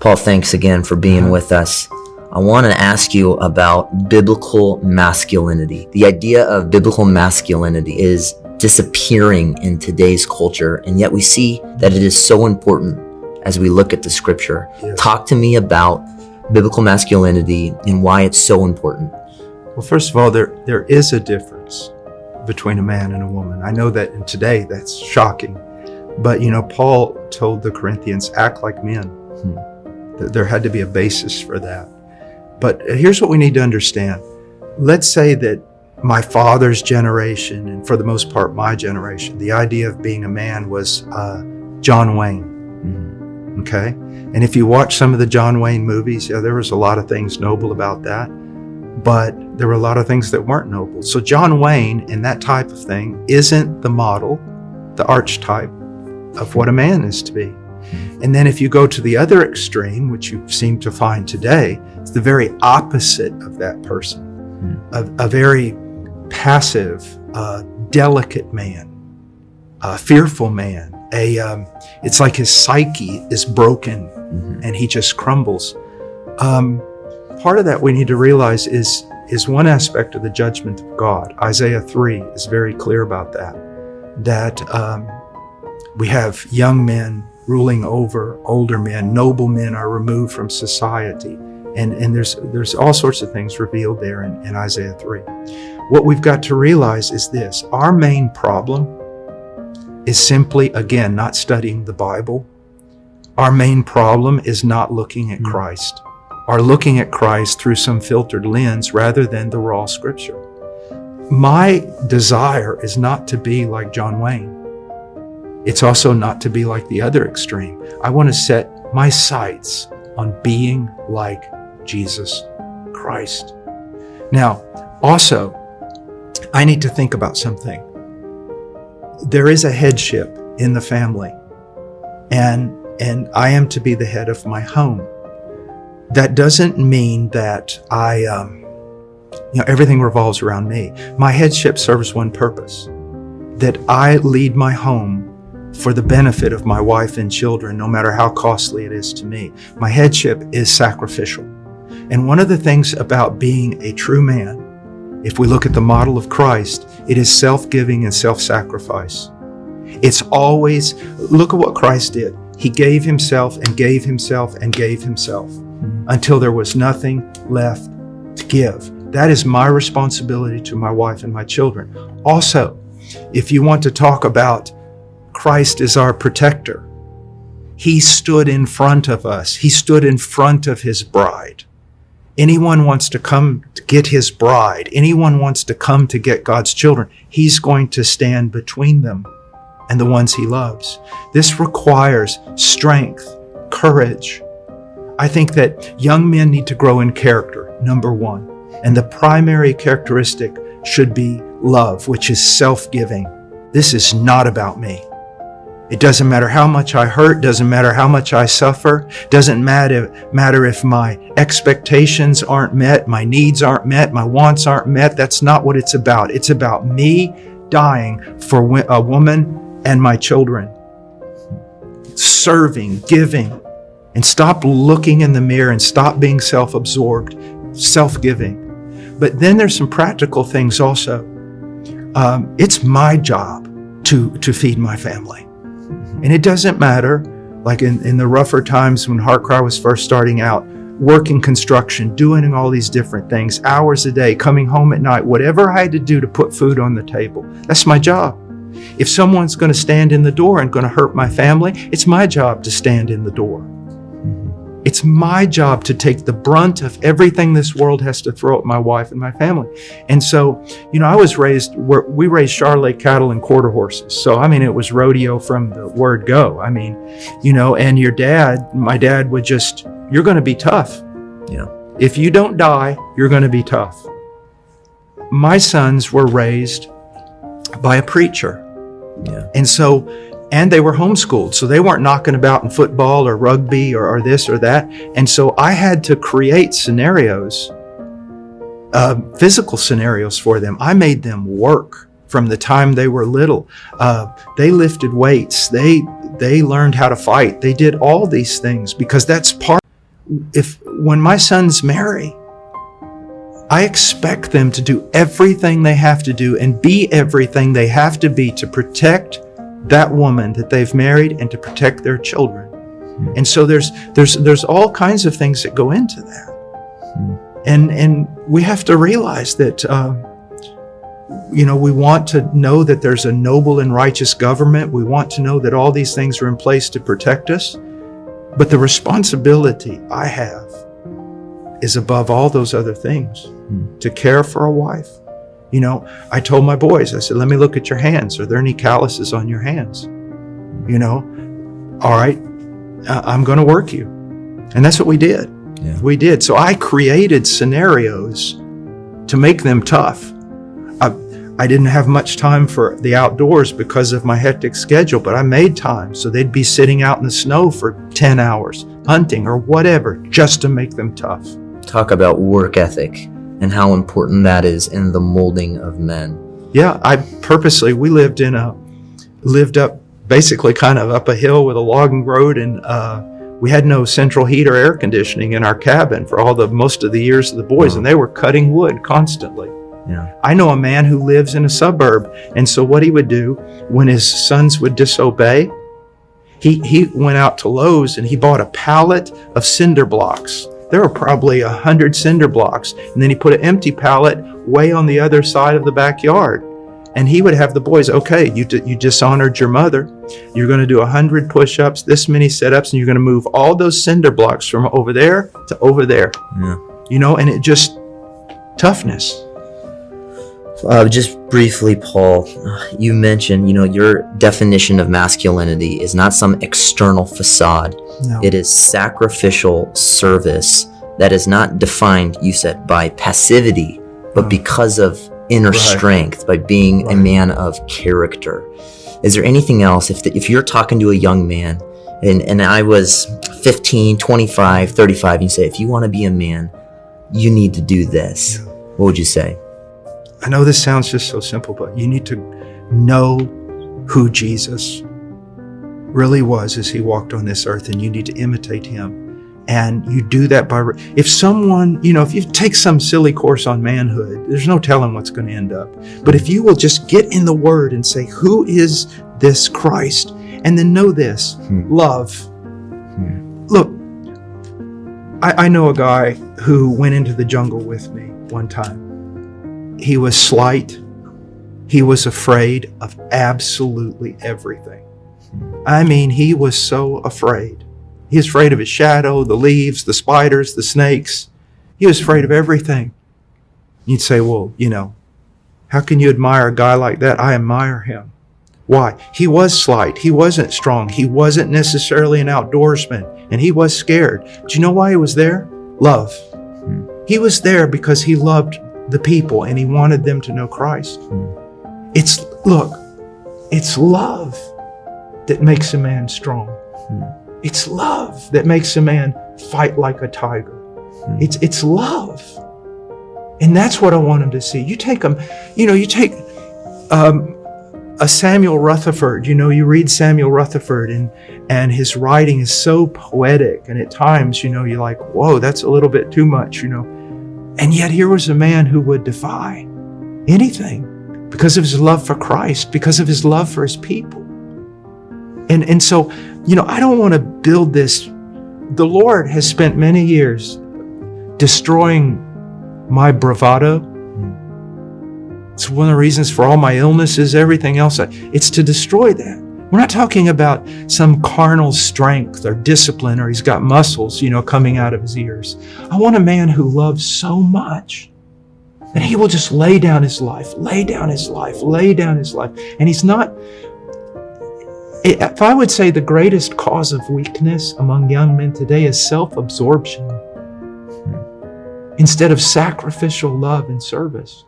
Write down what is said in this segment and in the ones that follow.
Paul, thanks again for being with us. I want to ask you about biblical masculinity. The idea of biblical masculinity is disappearing in today's culture, and yet we see that it is so important as we look at the scripture. Yes. Talk to me about biblical masculinity and why it's so important. Well, first of all, there is a difference between a man and a woman. I know that in today that's shocking, but Paul told the Corinthians, act like men. There had to be a basis for that. But here's what we need to understand. Let's say that my father's generation, and for the most part my generation, the idea of being a man was John Wayne. Okay? And if you watch some of the John Wayne movies, there was a lot of things noble about that, but there were a lot of things that weren't noble. So John Wayne and that type of thing isn't the model, the archetype of what a man is to be. And then if you go to the other extreme, which you seem to find today, it's the very opposite of that person. A very passive, delicate man, a fearful man. It's like his psyche is broken and he just crumbles. Part of that we need to realize is one aspect of the judgment of God. Isaiah 3 is very clear about that we have young men ruling over older men. Noble men are removed from society. And there's all sorts of things revealed there in Isaiah 3. What we've got to realize is this. Our main problem is simply, again, not studying the Bible. Our main problem is not looking at Christ, or looking at Christ through some filtered lens rather than the raw scripture. My desire is not to be like John Wayne. It's also not to be like the other extreme. I want to set my sights on being like Jesus Christ. Now, also, I need to think about something. There is a headship in the family, and I am to be the head of my home. That doesn't mean that everything revolves around me. My headship serves one purpose, that I lead my home for the benefit of my wife and children, no matter how costly it is to me. My headship is sacrificial. And one of the things about being a true man, if we look at the model of Christ, it is self-giving and self-sacrifice. It's always, look at what Christ did. He gave himself and gave himself and gave himself until there was nothing left to give. That is my responsibility to my wife and my children. Also, if you want to talk about Christ is our protector, he stood in front of us. He stood in front of his bride. Anyone wants to come to get his bride, anyone wants to come to get God's children, he's going to stand between them and the ones he loves. This requires strength, courage. I think that young men need to grow in character, number one. And the primary characteristic should be love, which is self-giving. This is not about me. It doesn't matter how much I hurt, doesn't matter how much I suffer, doesn't matter if my expectations aren't met, my needs aren't met, my wants aren't met. That's not what it's about. It's about me dying for a woman and my children. Serving, giving, and stop looking in the mirror and stop being self-absorbed, self-giving. But then there's some practical things also. It's my job to feed my family. And it doesn't matter, like in the rougher times when Heartcry was first starting out, working construction, doing all these different things, hours a day, coming home at night, whatever I had to do to put food on the table. That's my job. If someone's going to stand in the door and going to hurt my family, it's my job to stand in the door. It's my job to take the brunt of everything this world has to throw at my wife and my family. And so, we raised Charolais cattle and quarter horses. So, it was rodeo from the word go. And my dad would just, you're going to be tough. Yeah. If you don't die, you're going to be tough. My sons were raised by a preacher. Yeah. And they were homeschooled, so they weren't knocking about in football or rugby or this or that. And so I had to create scenarios, physical scenarios for them. I made them work from the time they were little. They lifted weights. They learned how to fight. They did all these things because that's part. when my sons marry, I expect them to do everything they have to do and be everything they have to be to protect that woman that they've married and to protect their children. And so there's all kinds of things that go into that. And we have to realize that, we want to know that there's a noble and righteous government. We want to know that all these things are in place to protect us. But the responsibility I have is above all those other things, to care for a wife. I told my boys, I said, let me look at your hands. Are there any calluses on your hands? All right, I'm going to work you. And that's what we did. Yeah. We did. So I created scenarios to make them tough. I didn't have much time for the outdoors because of my hectic schedule, but I made time. So they'd be sitting out in the snow for 10 hours, hunting or whatever, just to make them tough. Talk about work ethic and how important that is in the molding of men. Yeah, we lived up basically kind of up a hill with a logging road, and we had no central heat or air conditioning in our cabin for most of the years of the boys, and they were cutting wood constantly. Yeah. I know a man who lives in a suburb, and so what he would do when his sons would disobey, he went out to Lowe's and he bought a pallet of cinder blocks. There were probably 100 cinder blocks, and then he put an empty pallet way on the other side of the backyard. And he would have the boys, okay, you dishonored your mother. You're going to do 100 push-ups, this many sit-ups, and you're going to move all those cinder blocks from over there to over there. Yeah. And it just, toughness. Just briefly, Paul, you mentioned, your definition of masculinity is not some external facade. No. It is sacrificial service that is not defined, you said, by passivity, but because of inner strength, by being a man of character. Is there anything else, if you're talking to a young man, and I was 15, 25, 35, and you say, if you want to be a man, you need to do this, what would you say? I know this sounds just so simple, but you need to know who Jesus really was as he walked on this earth, and you need to imitate him. And you do that by, if someone, if you take some silly course on manhood, there's no telling what's going to end up. But if you will just get in the Word and say, who is this Christ? And then know this, love. Look, I know a guy who went into the jungle with me one time. He was slight. He was afraid of absolutely everything. I mean, he was so afraid. He was afraid of his shadow, the leaves, the spiders, the snakes. He was afraid of everything. You'd say, well, how can you admire a guy like that? I admire him. Why? He was slight. He wasn't strong. He wasn't necessarily an outdoorsman, and he was scared. Do you know why he was there? Love. He was there because he loved the people and he wanted them to know Christ. It's love that makes a man strong. It's love that makes a man fight like a tiger. It's love. And that's what I want him to see. You take a Samuel Rutherford, you read Samuel Rutherford and his writing is so poetic, and at times, you're like, whoa, that's a little bit too much, And yet here was a man who would defy anything because of his love for Christ, because of his love for his people. And so, I don't want to build this. The Lord has spent many years destroying my bravado. It's one of the reasons for all my illnesses, everything else. It's to destroy that. We're not talking about some carnal strength or discipline, or he's got muscles, coming out of his ears. I want a man who loves so much that he will just lay down his life. And he's not, if I would say the greatest cause of weakness among young men today is self-absorption instead of sacrificial love and service.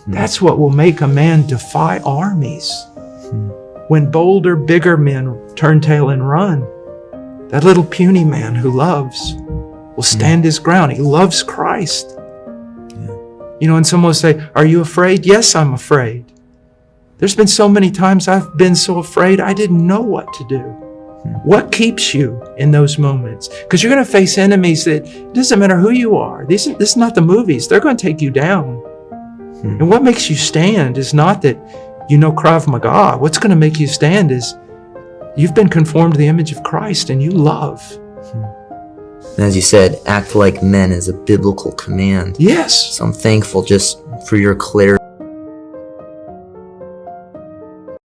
That's what will make a man defy armies. When bolder, bigger men turn tail and run, that little puny man who loves will stand his ground. He loves Christ. And someone will say, are you afraid? Yes, I'm afraid. There's been so many times I've been so afraid I didn't know what to do. What keeps you in those moments? Because you're going to face enemies that it doesn't matter who you are. This is not the movies. They're going to take you down. And what makes you stand is not that you know Krav Maga. What's going to make you stand is you've been conformed to the image of Christ and you love. And as you said, act like men is a biblical command. Yes. So I'm thankful just for your clarity.